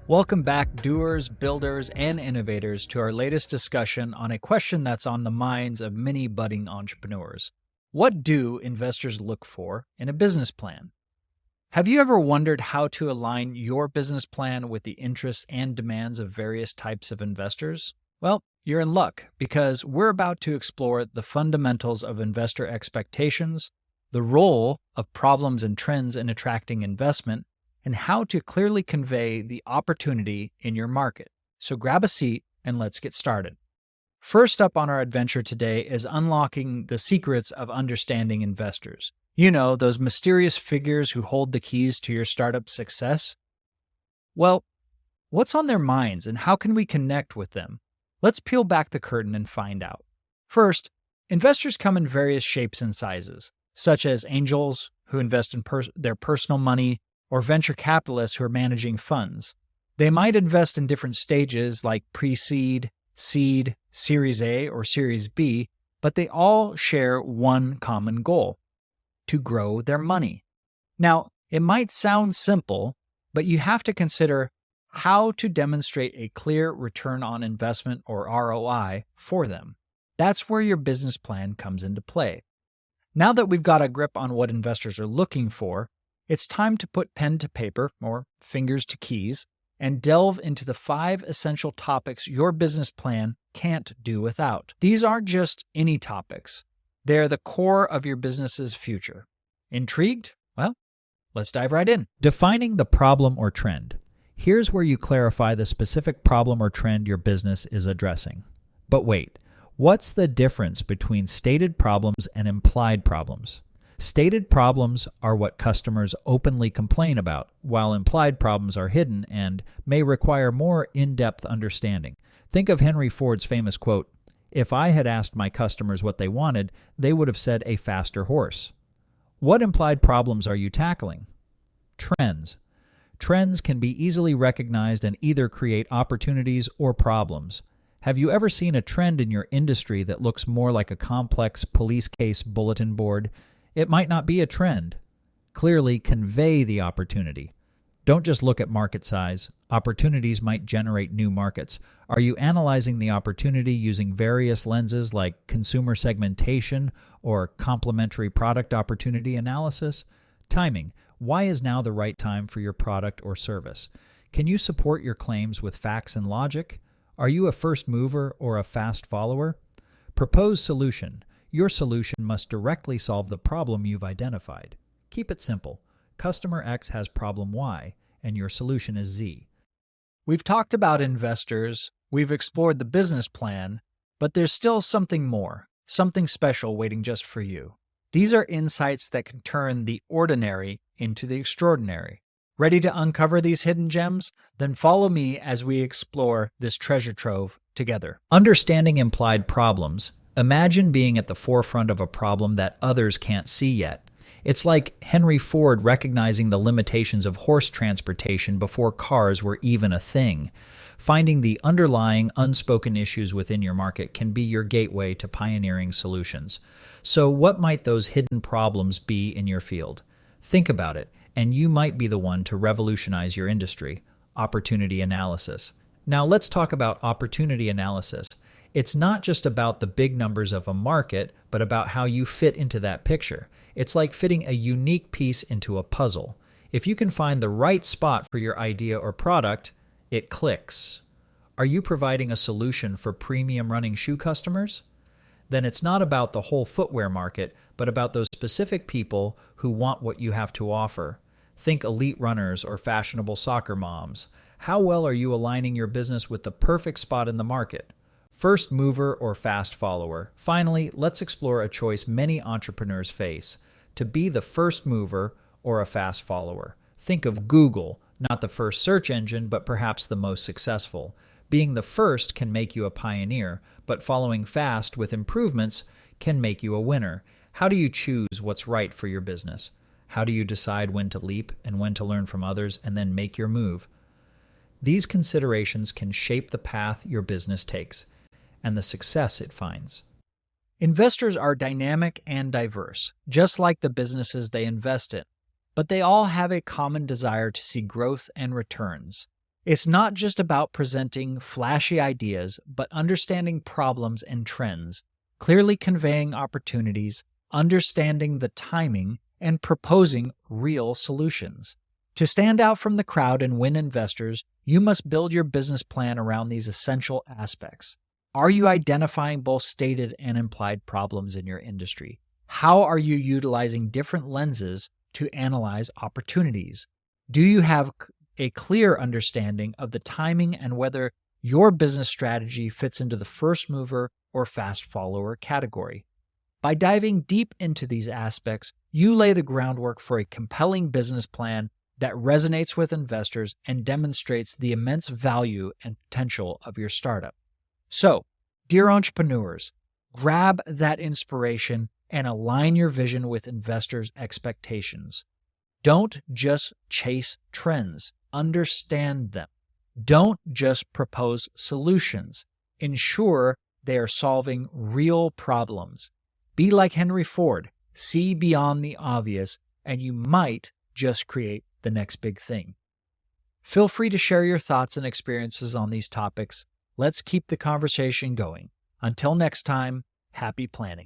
Welcome back, doers, builders, and innovators, to our latest discussion on a question that's on the minds of many budding entrepreneurs. What do investors look for in a business plan? Have you ever wondered how to align your business plan with the interests and demands of various types of investors? Well, you're in luck because we're about to explore the fundamentals of investor expectations, the role of problems and trends in attracting investment, and how to clearly convey the opportunity in your market. So grab a seat and let's get started. First up on our adventure today is unlocking the secrets of understanding investors. You know, those mysterious figures who hold the keys to your startup's success? Well, what's on their minds and how can we connect with them? Let's peel back the curtain and find out. First, investors come in various shapes and sizes, such as angels who invest in their personal money, or venture capitalists who are managing funds. They might invest in different stages like pre-seed, seed, Series A, or Series B, but they all share one common goal: to grow their money. Now, it might sound simple, but you have to consider how to demonstrate a clear return on investment, or ROI, for them. That's where your business plan comes into play. Now that we've got a grip on what investors are looking for, it's time to put pen to paper, or fingers to keys, and delve into the 5 essential topics your business plan can't do without. These aren't just any topics. They're the core of your business's future. Intrigued? Well, let's dive right in. Defining the problem or trend. Here's where you clarify the specific problem or trend your business is addressing. But wait, what's the difference between stated problems and implied problems? Stated problems are what customers openly complain about, while implied problems are hidden and may require more in-depth understanding. Think of Henry Ford's famous quote, "If I had asked my customers what they wanted, they would have said a faster horse." What implied problems are you tackling? Trends. Trends can be easily recognized and either create opportunities or problems. Have you ever seen a trend in your industry that looks more like a complex police case bulletin board? It might not be a trend. Clearly convey the opportunity. Don't just look at market size. Opportunities might generate new markets. Are you analyzing the opportunity using various lenses like consumer segmentation or complementary product opportunity analysis? Timing. Why is now the right time for your product or service? Can you support your claims with facts and logic? Are you a first mover or a fast follower? Propose solution. Your solution must directly solve the problem you've identified. Keep it simple. Customer X has problem Y, and your solution is Z. We've talked about investors, we've explored the business plan, but there's still something more, something special waiting just for you. These are insights that can turn the ordinary into the extraordinary. Ready to uncover these hidden gems? Then follow me as we explore this treasure trove together. Understanding implied problems. Imagine being at the forefront of a problem that others can't see yet. It's like Henry Ford recognizing the limitations of horse transportation before cars were even a thing. Finding the underlying unspoken issues within your market can be your gateway to pioneering solutions. So what might those hidden problems be in your field? Think about it, and you might be the one to revolutionize your industry. Opportunity analysis. Now let's talk about opportunity analysis. It's not just about the big numbers of a market, but about how you fit into that picture. It's like fitting a unique piece into a puzzle. If you can find the right spot for your idea or product, it clicks. Are you providing a solution for premium running shoe customers? Then it's not about the whole footwear market, but about those specific people who want what you have to offer. Think elite runners or fashionable soccer moms. How well are you aligning your business with the perfect spot in the market? First mover or fast follower. Finally, let's explore a choice many entrepreneurs face: to be the first mover or a fast follower. Think of Google, not the first search engine, but perhaps the most successful. Being the first can make you a pioneer, but following fast with improvements can make you a winner. How do you choose what's right for your business? How do you decide when to leap and when to learn from others and then make your move? These considerations can shape the path your business takes and the success it finds. Investors are dynamic and diverse, just like the businesses they invest in, but they all have a common desire to see growth and returns. It's not just about presenting flashy ideas, but understanding problems and trends, clearly conveying opportunities, understanding the timing, and proposing real solutions. To stand out from the crowd and win investors, you must build your business plan around these essential aspects. Are you identifying both stated and implied problems in your industry? How are you utilizing different lenses to analyze opportunities? Do you have a clear understanding of the timing and whether your business strategy fits into the first mover or fast follower category? By diving deep into these aspects, you lay the groundwork for a compelling business plan that resonates with investors and demonstrates the immense value and potential of your startup. So, dear entrepreneurs, grab that inspiration and align your vision with investors' expectations. Don't just chase trends, understand them. Don't just propose solutions. Ensure they are solving real problems. Be like Henry Ford, see beyond the obvious, and you might just create the next big thing. Feel free to share your thoughts and experiences on these topics. Let's keep the conversation going. Until next time, happy planning.